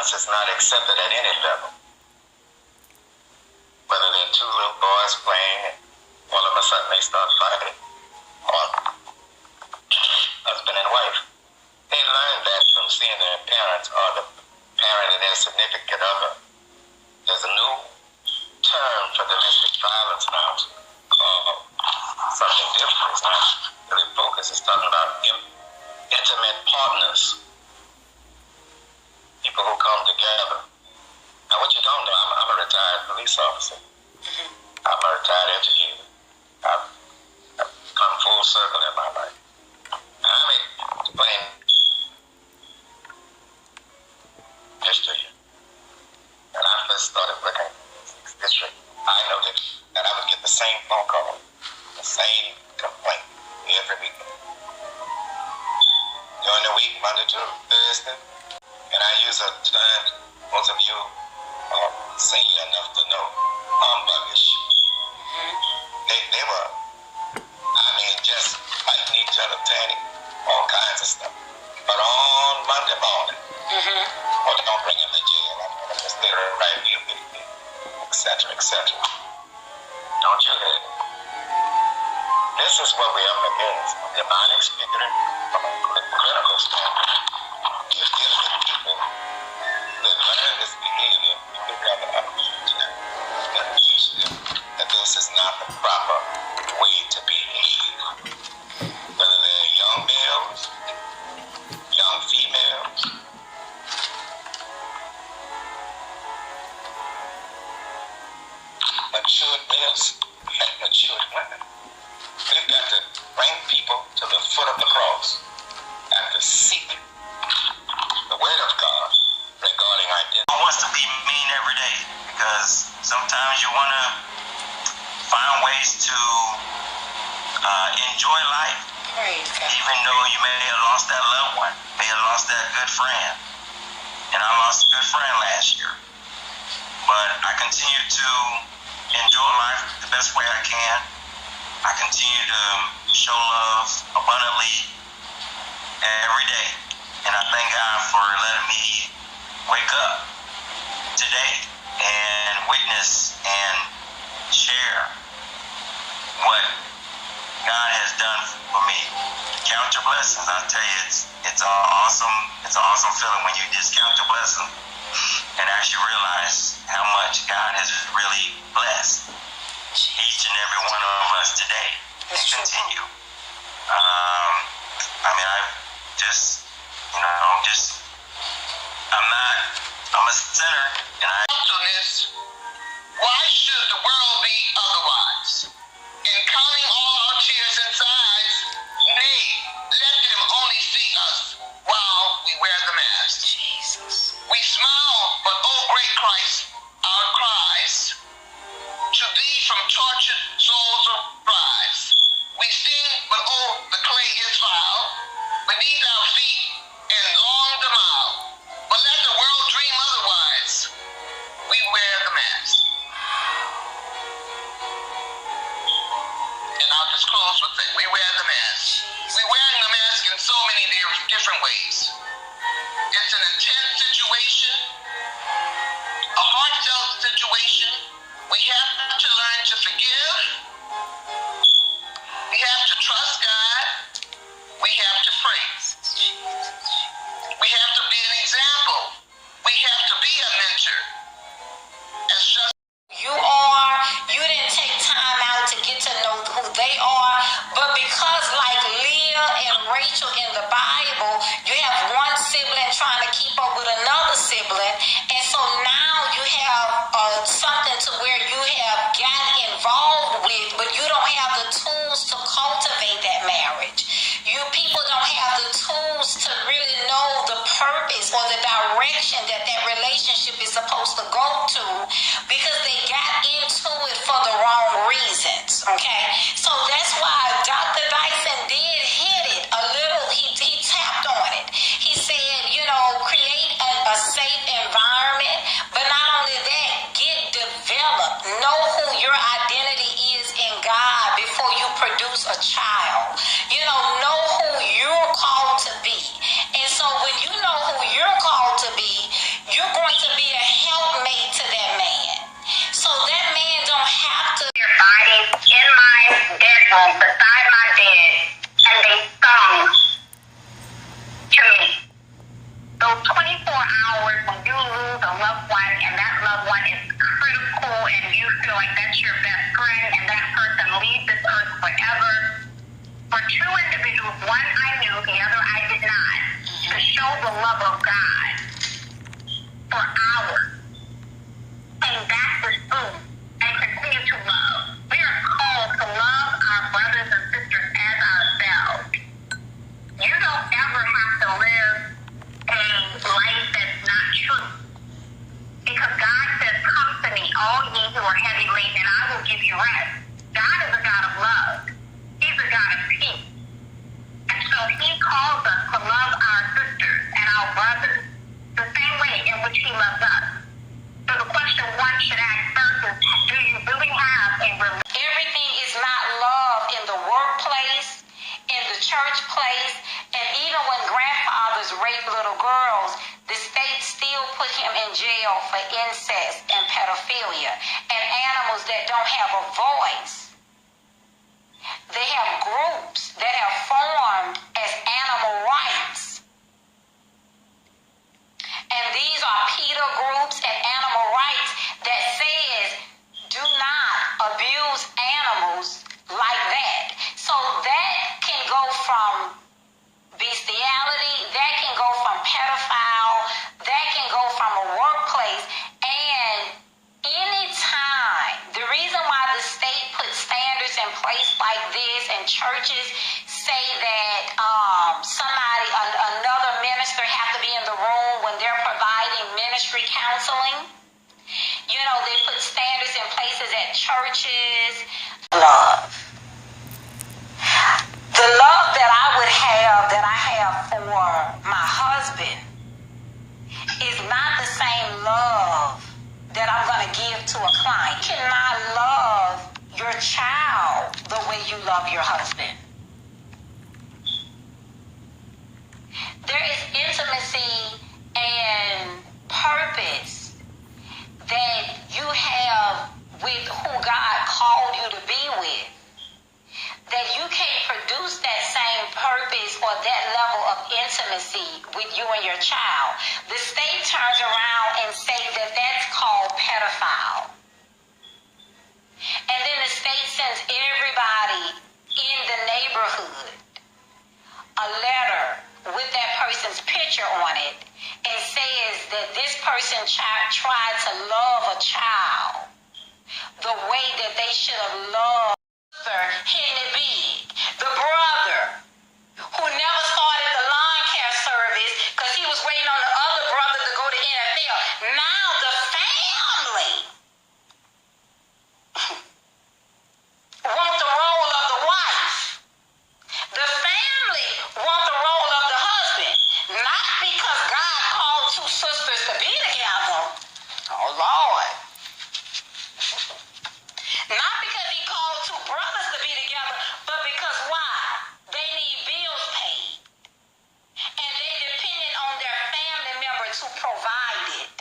violence is not accepted at any level. Whether they're two little boys playing, and all of a sudden they start fighting, or husband and wife. They learn that from seeing their parents or the parent and their significant other. There's a new term for domestic violence now called something different. It's not really focused. It's talking about intimate partners, people who come together. Now, what you don't know, I'm a retired police officer. I'm a retired educator. I've come full circle in my life. I'm explaining history. When I first started working in this district, I noticed that I would get the same phone call, the same complaint every week. During the week, Monday to Thursday, and I use a term most of you are senior enough to know, humbuggish. They were, just fighting each other, tanning, all kinds of stuff. But on Monday morning, or don't bring him to jail, I'm going to just stay right here with me, etc., etc. Don't you hear? This is what we're up against. Demonic spirit from a clinical standpoint. You're dealing with people that learn this behavior. You have an opportunity to teach them that this is not the proper way to behave. Whether they're young males, young females, matured males, and matured women. We've got to bring people to the foot of the cross and to seek the word of God regarding identity. Who wants to be mean every day? Because sometimes you want to find ways to enjoy life. Even though you may have lost that loved one, may have lost that good friend. And I lost a good friend last year. But I continue to enjoy life the best way I can. I continue to show love abundantly every day. And I thank God for letting me wake up today and witness and share what God has done for me. Count your blessings. I tell you, it's an awesome feeling when you just count your blessings and actually realize how much God has really blessed each and every one of us today. And continue. I'm a sinner, and why should the world be otherwise? In counting all our tears and sighs, nay, let them only see us while we wear the mask. Jesus. We smile, but oh great Christ, our cries to thee from tortured souls rise. We sing, but oh, the clay is vile beneath our feet and long the mile. But let the world dream otherwise. We wear the mask. And I'll just close with it. We wear the mask. We're wearing the mask in so many different ways. It's an intense situation, a heartfelt situation. We have to learn to forgive. We have to trust God. We have to pray. We have to be an example. We have to be a mentor. As just you didn't take time out to get to know who they are, but because like Leah and Rachel in the Bible, you have one sibling trying to keep up with another sibling, and so now you have something to where you have gotten involved with, but you don't have the tools to cultivate that marriage. You people don't have the tools to really know the purpose or the direction that relationship is supposed to go to, because they got into it for the wrong reasons. Okay, so that's why Dr. Dyson did hit it a little. He tapped on it. He said, create a safe environment, but not only that, get developed. Know who your identity is in God before you produce a child. Know who you're called to be. And so when you know who you're called to be, you're those 24 hours when you lose a loved one and that loved one is critical and you feel like that's your best friend and that person leaves this earth forever, for two individuals, one I knew, the other I did not, to show the love of God for hours. And that's the truth. And continue to love. We are called to love our brothers and sisters as ourselves. You don't ever have to live a life that's not true. Because God says, come to me, all ye who are heavy laden, and I will give you rest. God is a God of love. He's a God of peace. And so he calls us to love our sisters and our brothers the same way in which he loves us. So the question one should ask first is, do you really have a relationship? Everything is not love in the workplace, in the church place, and even when grandfathers rape little girls, the state still put him in jail for incest and pedophilia, and animals that don't have a voice. They have groups that have formed as animal rights. And these are Pt.ll groups and animal rights that says do not abuse animals like that. So that can go from bestiality, that can go from pedophile, that can go from a workplace. And anytime, the reason why the state puts standards in place like this and churches say that another minister have to be in the room when they're providing ministry counseling. You know, they put standards in places at churches. Love. The love that I would have, that I have for my husband, is not the same love that I'm going to give to a client. You cannot love your child the way you love your husband. There is intimacy and purpose that you have with who God called you to be with, that you can't produce that same purpose or that level of intimacy with you and your child. The state turns around and says that that's called pedophile. And then the state sends everybody in the neighborhood a letter with that person's picture on it and says that this person tried to love a child the way that they should have loved hitting it big. The brother who never started the lawn care service because he was waiting on the other brother to go to NFL. Now the family want the role of the wife. The family want the role of the husband. Not because God called two sisters to be together. Oh, Lord. Not because he called two brothers to be together, but because why? They need bills paid. And they depended on their family member to provide it.